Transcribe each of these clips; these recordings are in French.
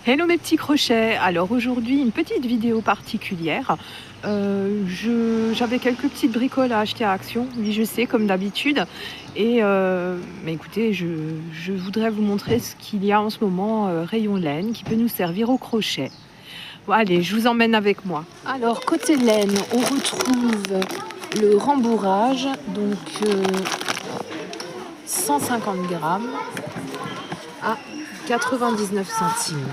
Hello mes petits crochets. Alors aujourd'hui une petite vidéo particulière. J'avais quelques petites bricoles à acheter à Action, oui je sais comme d'habitude. Mais écoutez, je voudrais vous montrer ce qu'il y a en ce moment rayon laine qui peut nous servir au crochet. Bon, allez, je vous emmène avec moi. Alors côté laine, on retrouve le rembourrage, donc 150 grammes à 99 centimes.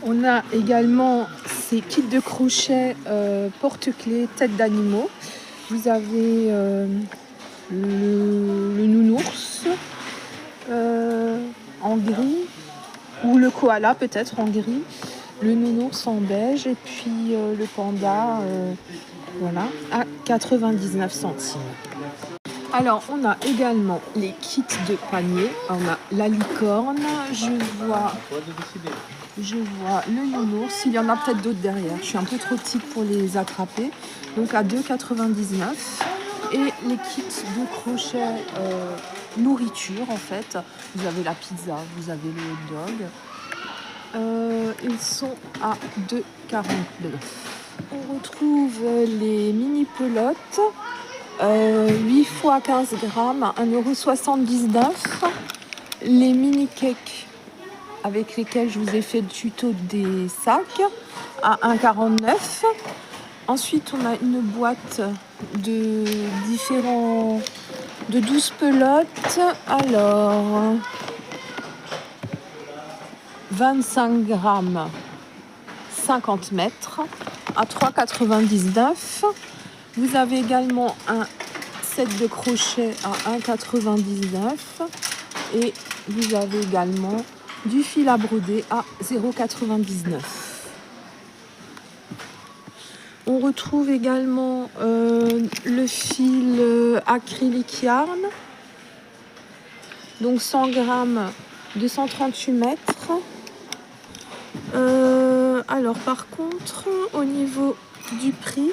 On a également ces kits de crochet porte-clés tête d'animaux. Vous avez le nounours en gris, ou le koala peut-être en gris, le nounours en beige et puis le panda voilà, à 99 centimes. Alors on a également les kits de panier. On a la licorne, je vois le nounours, il y en a peut-être d'autres derrière, je suis un peu trop petite pour les attraper, donc à 2,99 €. Et les kits de crochet nourriture en fait, vous avez la pizza, vous avez le hot dog, ils sont à 2,49 €. On retrouve les mini pelotes, 8 x 15 grammes à 1,79 €. Les mini cakes avec lesquels je vous ai fait le tuto des sacs à 1,49 €. Ensuite, on a une boîte de 12 pelotes. Alors, 25 grammes, 50 mètres à 3,99 €. Vous avez également un set de crochets à 1,99 € et vous avez également du fil à broder à 0,99 €. On retrouve également le fil acrylique yarn, donc 100 grammes, 238 mètres. Alors par contre, au niveau du prix,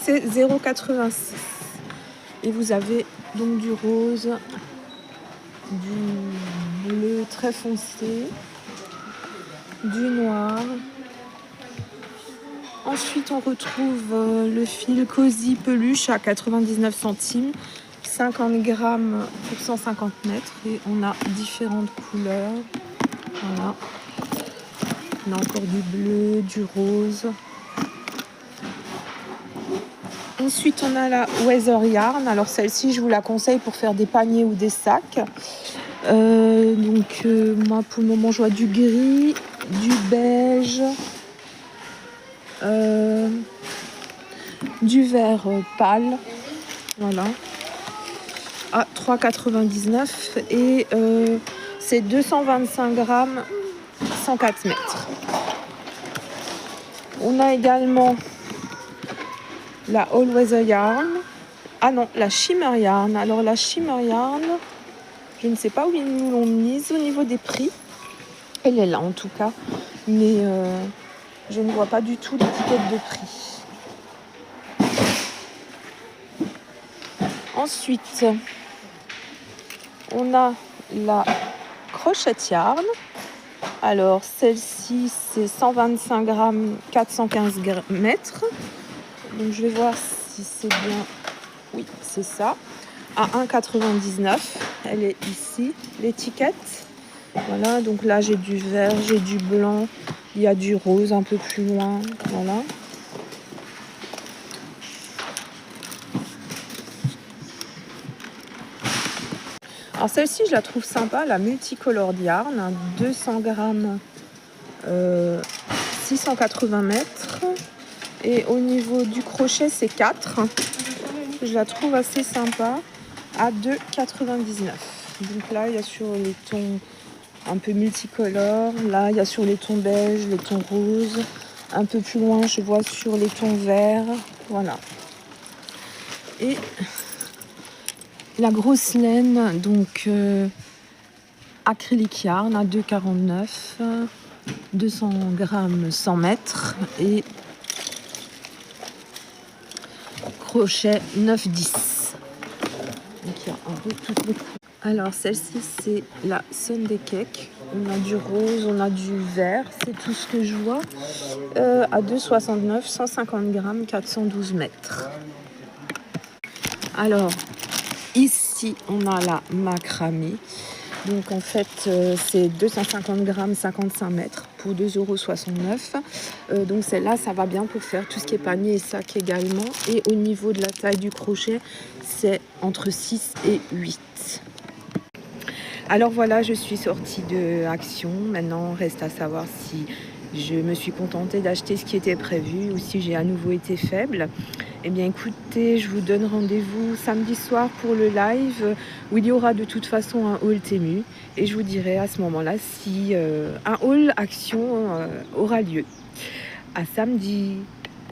c'est 0,86 €. Et vous avez donc du rose, du bleu très foncé, du noir. Ensuite, on retrouve le fil Cosy peluche à 99 centimes, 50 grammes pour 150 mètres. Et on a différentes couleurs. Voilà. On a encore du bleu, du rose. Ensuite, on a la Weather Yarn. Alors celle-ci, je vous la conseille pour faire des paniers ou des sacs. Moi, pour le moment, je vois du gris, du beige, du vert pâle. Voilà. À 3,99 € et c'est 225 grammes, 104 mètres. On a également la All Weather Yarn. Ah non, la Shimmer Yarn. Alors la Shimmer Yarn, je ne sais pas où ils nous l'ont mise au niveau des prix. Elle est là en tout cas, mais je ne vois pas du tout l'étiquette de prix. Ensuite, on a la Crochet Yarn. Alors celle-ci, c'est 125 grammes, 415 mètres. Donc je vais voir si c'est bien. Oui, c'est ça. À 1,99 €. Elle est ici, l'étiquette. Voilà, donc là j'ai du vert, j'ai du blanc, il y a du rose un peu plus loin. Voilà. Alors celle-ci, je la trouve sympa, la Multicolored Yarn, 200 grammes, 680 mètres. Et au niveau du crochet, c'est 4. Je la trouve assez sympa, à 2,99 €. Donc là, il y a sur les tons un peu multicolores. Là, il y a sur les tons beige, les tons roses. Un peu plus loin, je vois sur les tons verts. Voilà. Et la grosse laine, donc acrylique yarn à 2,49 €, 200 grammes, 100 mètres et crochet 9,10 €. Donc il y a un peu toutes les couleurs. Alors celle-ci, c'est la Sunday Cake. On a du rose, on a du vert, c'est tout ce que je vois. À 2,69, 150 grammes, 412 mètres. Alors, ici, on a la macramé. Donc en fait, c'est 250 grammes, 55 mètres pour 2,69 €. Donc celle-là, ça va bien pour faire tout ce qui est panier et sac également. Et au niveau de la taille du crochet, c'est entre 6 et 8. Alors voilà, je suis sortie de Action. Maintenant, reste à savoir si je me suis contentée d'acheter ce qui était prévu ou si j'ai à nouveau été faible. Eh bien écoutez, je vous donne rendez-vous samedi soir pour le live où il y aura de toute façon un haul Temu et je vous dirai à ce moment-là si un haul Action aura lieu. À samedi.